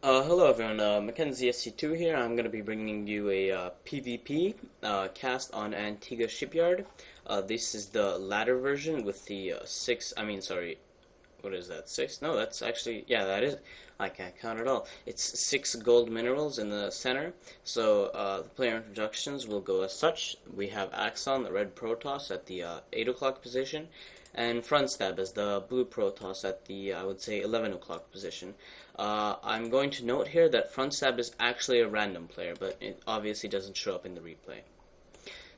Hello everyone, Mackenzie SC2 here. I'm going to be bringing you a PvP cast on Antigua Shipyard. This is the ladder version with the what is that, 6? No, that's actually, yeah, that is, I can't count at all. It's 6 gold minerals in the center. So the player introductions will go as such. We have Axon, the red Protoss, at the 8 o'clock position, and Frontstab as the blue Protoss at the, I would say, 11 o'clock position. I'm going to note here that Frontstab is actually a random player, but it obviously doesn't show up in the replay.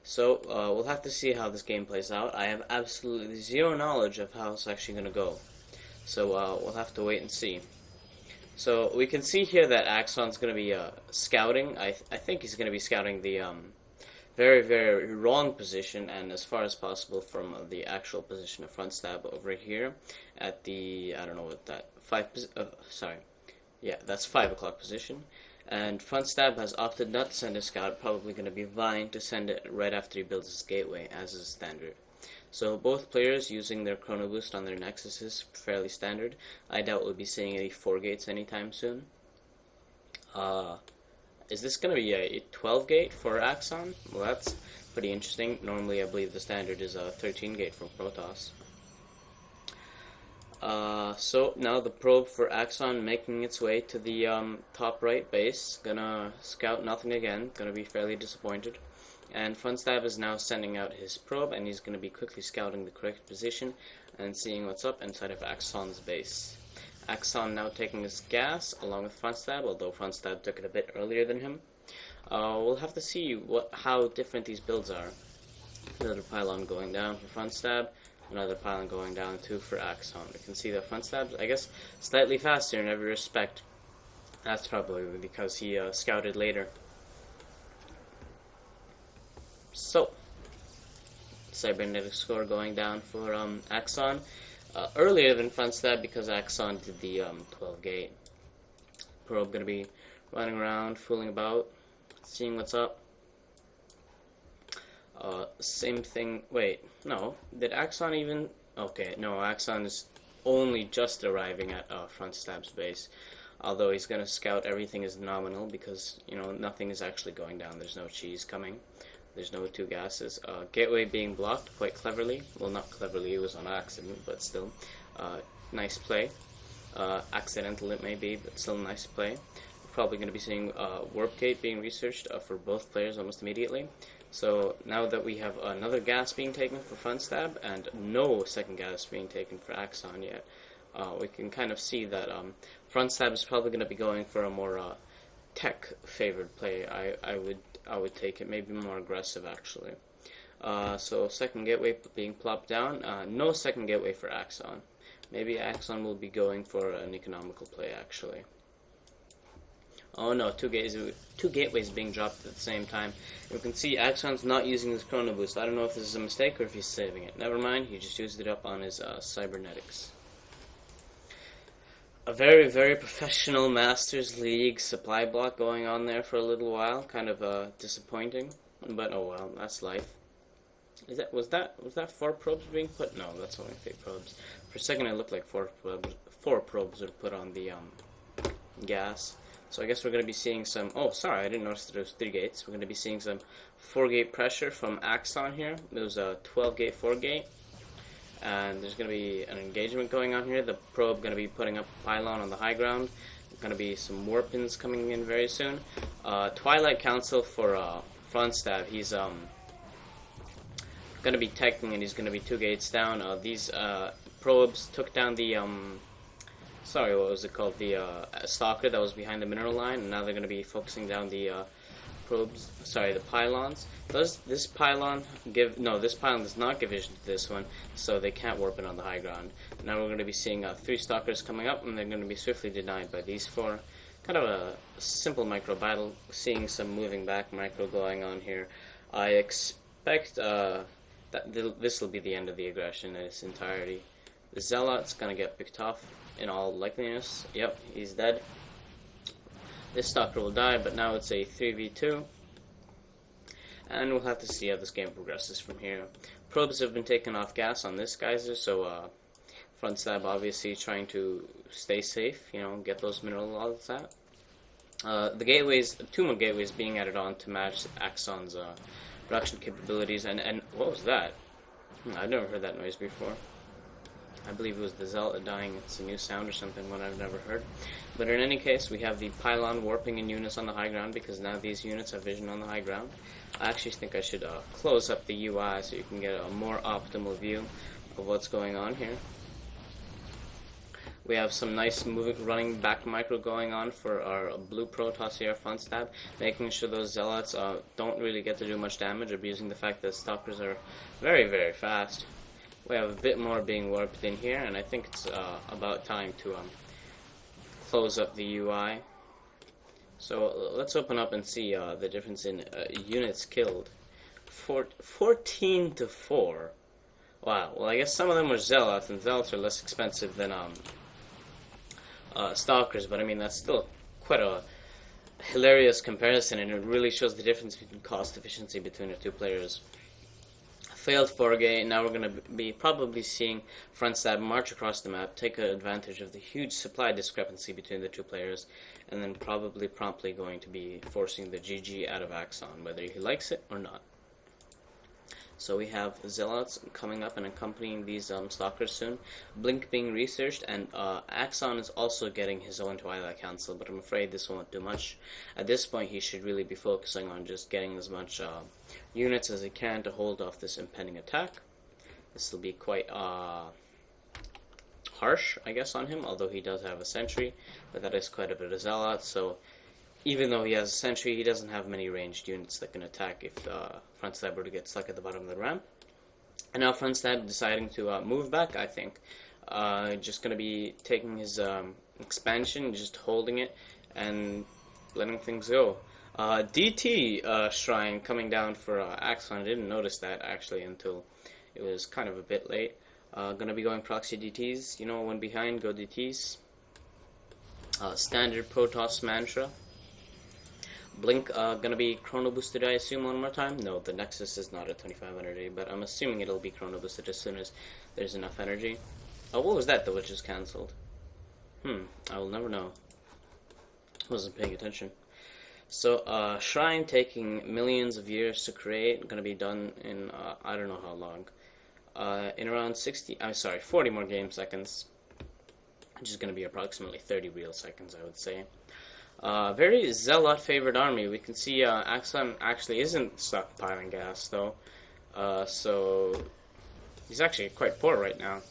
So, we'll have to see how this game plays out. I have absolutely zero knowledge of how it's actually going to go. So, we'll have to wait and see. So, we can see here that Axon's going to be scouting. I think he's going to be scouting the very, very wrong position, and as far as possible from the actual position of Frontstab over here at the, I don't know what that, that's 5 o'clock position. And Frontstab has opted not to send a scout, probably going to be vying to send it right after he builds his gateway, as is standard. So both players using their chrono boost on their nexus is fairly standard. I doubt we'll be seeing any 4 gates anytime soon. Is this going to be a 12 gate for Axon? Well, that's pretty interesting. Normally I believe the standard is a 13 gate for Protoss. So now the probe for Axon making its way to the top right base. Gonna scout nothing again. Gonna be fairly disappointed. And Frontstab is now sending out his probe, and he's gonna be quickly scouting the correct position and seeing what's up inside of Axon's base. Axon now taking his gas along with Frontstab, although Frontstab took it a bit earlier than him. We'll have to see how different these builds are. Another pylon going down for Frontstab. Another pylon going down too for Axon. We can see that Frontstab's, I guess, slightly faster in every respect. That's probably because he scouted later. So, cybernetic score going down for Axon. Earlier than Frontstab because Axon did the 12 gate. Probe gonna be running around, fooling about, seeing what's up. Same thing. Wait, no. Did Axon even? Okay, no. Axon is only just arriving at Frontstab's base. Although he's gonna scout, everything is nominal because nothing is actually going down. There's no cheese coming. There's no 2 gases. Gateway being blocked quite cleverly. Well, not cleverly. It was on accident, but still, nice play. Accidental it may be, but still nice play. We're probably going to be seeing warp gate being researched for both players almost immediately. So now that we have another gas being taken for Frontstab and no second gas being taken for Axon yet, we can kind of see that Frontstab is probably going to be going for a more tech favored play. I would take it, maybe more aggressive actually. So second gateway being plopped down. No second gateway for Axon. Maybe Axon will be going for an economical play actually. Oh no, two gateways being dropped at the same time. You can see Axon's not using his chrono boost. I don't know if this is a mistake or if he's saving it. Never mind, he just used it up on his cybernetics. A very, very professional Masters League supply block going on there for a little while. Kind of disappointing, but oh well, that's life. Was that 4 probes being put? No, that's only 3 probes. For a second, it looked like 4 probes were put on the gas. So I guess we're going to be seeing some. Oh, sorry, I didn't notice that there was 3 gates. We're going to be seeing some 4-gate pressure from Axon here. There was a 12-gate, 4-gate. And there's going to be an engagement going on here. The probe going to be putting up a pylon on the high ground. There's going to be some warpins coming in very soon. Twilight Council for Frontstab. He's going to be teching and he's going to be 2 gates down. These probes took down the what was it called? The stalker that was behind the mineral line, and now they're going to be focusing down the the pylons. Does this pylon give? No, this pylon does not give vision to this one, so they can't warp it on the high ground. Now we're going to be seeing 3 stalkers coming up, and they're going to be swiftly denied by these 4. Kind of a simple micro battle, seeing some moving back micro going on here. I expect that this will be the end of the aggression in its entirety. The Zealot's going to get picked off in all likeliness. Yep, he's dead. This stalker will die, but now it's a 3v2. And we'll have to see how this game progresses from here. Probes have been taken off gas on this geyser, so Frontstab obviously trying to stay safe, get those mineral logs out. The gateways, 2 more gateways being added on to match Axon's production capabilities, and what was that? I've never heard that noise before. I believe it was the Zealot dying. It's a new sound or something, one I've never heard. But in any case, we have the pylon warping in units on the high ground, because now these units have vision on the high ground. I actually think I should close up the UI so you can get a more optimal view of what's going on here. We have some nice running back micro going on for our blue Protoss here, Frontstab, making sure those Zealots don't really get to do much damage, abusing the fact that Stalkers are very, very fast. We have a bit more being warped in here, and I think it's about time to close up the UI. So let's open up and see the difference in units killed. 14 to 4. Wow. Well, I guess some of them were Zealots, and Zealots are less expensive than Stalkers, but I mean that's still quite a hilarious comparison, and it really shows the difference between cost efficiency between the two players. Failed Forgay. Now we're going to be probably seeing Frontstab march across the map, take advantage of the huge supply discrepancy between the two players, and then probably promptly going to be forcing the GG out of Axon, whether he likes it or not. So we have Zealots coming up and accompanying these Stalkers soon. Blink being researched, and Axon is also getting his own Twilight Council, but I'm afraid this won't do much. At this point, he should really be focusing on just getting as much units as he can to hold off this impending attack. This will be quite harsh, I guess, on him, although he does have a sentry, but that is quite a bit of Zealot, so even though he has a sentry, he doesn't have many ranged units that can attack if Frontstab were to get stuck at the bottom of the ramp. And now Frontstab deciding to move back, I think. Just going to be taking his expansion, just holding it, and letting things go. DT Shrine coming down for Axon. I didn't notice that, actually, until it was kind of a bit late. Going to be going proxy DTs. You know, one behind, go DTs. Standard Protoss mantra. Blink gonna be chrono boosted, I assume, one more time. No, the Nexus is not at 25 energy, but I'm assuming it'll be chrono boosted as soon as there's enough energy. Oh, what was that that was just cancelled? I will never know. Wasn't paying attention. So, Shrine taking millions of years to create, gonna be done in, I don't know how long. In around 40 more game seconds. Which is gonna be approximately 30 real seconds, I would say. Very Zealot favored army. We can see Axon actually isn't stockpiling gas though, so he's actually quite poor right now.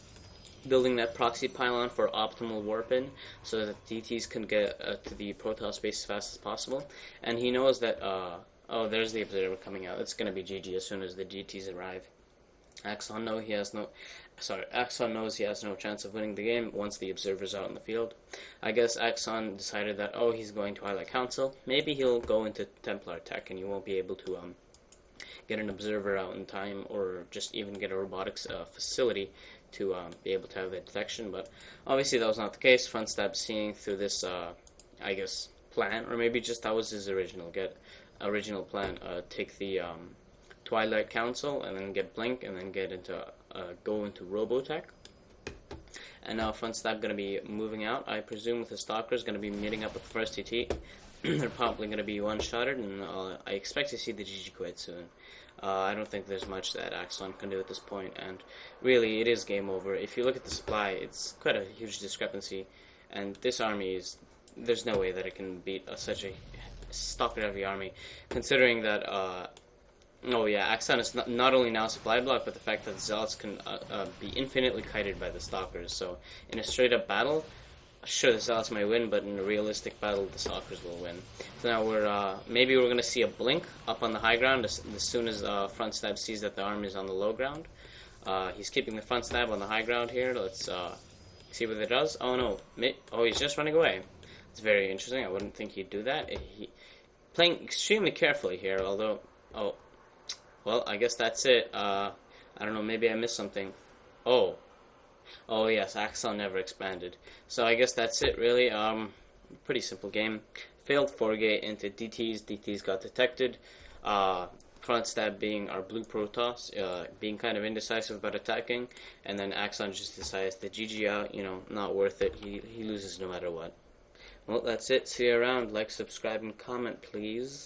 Building that proxy pylon for optimal warp-in so that DTs can get to the Protoss base as fast as possible. And he knows that, oh, there's the Observer coming out. It's going to be GG as soon as the DTs arrive. Axon knows he has no chance of winning the game once the Observer's out in the field. I guess Axon decided that, oh, he's going to Twilight Council. Maybe he'll go into Templar Tech and you won't be able to get an Observer out in time, or just even get a robotics facility to be able to have that detection. But obviously that was not the case. Frontstab seeing through this, I guess, plan, or maybe just that was his original plan. Take the Twilight Council and then get Blink and then go into Robotech. And now Frontstab going to be moving out. I presume with the Stalkers going to be meeting up with first TT. They're probably going to be one-shotted, and I expect to see the GG quite soon. I don't think there's much that Axon can do at this point, and really it is game over. If you look at the supply, it's quite a huge discrepancy, and this army there's no way that it can beat such a Stalker-heavy army, considering that, oh yeah, Axon is not only now supply block, but the fact that the Zealots can be infinitely kited by the Stalkers. So in a straight-up battle, sure, the Zealots might win, but in a realistic battle, the Stalkers will win. So now maybe we're going to see a Blink up on the high ground as soon as Frontstab sees that the army is on the low ground. He's keeping the Frontstab on the high ground here. Let's see what it does. Oh no, he's just running away. It's very interesting. I wouldn't think he'd do that. Playing extremely carefully here, although, oh, well, I guess that's it. I don't know, maybe I missed something. Oh yes, Axon never expanded. So I guess that's it, really. Pretty simple game. Failed Forgate into DTs. DTs got detected. Frontstab being our blue Protoss, being kind of indecisive about attacking, and then Axon just decides to GG out, not worth it. He loses no matter what. Well, that's it. See you around. Like, subscribe, and comment, please.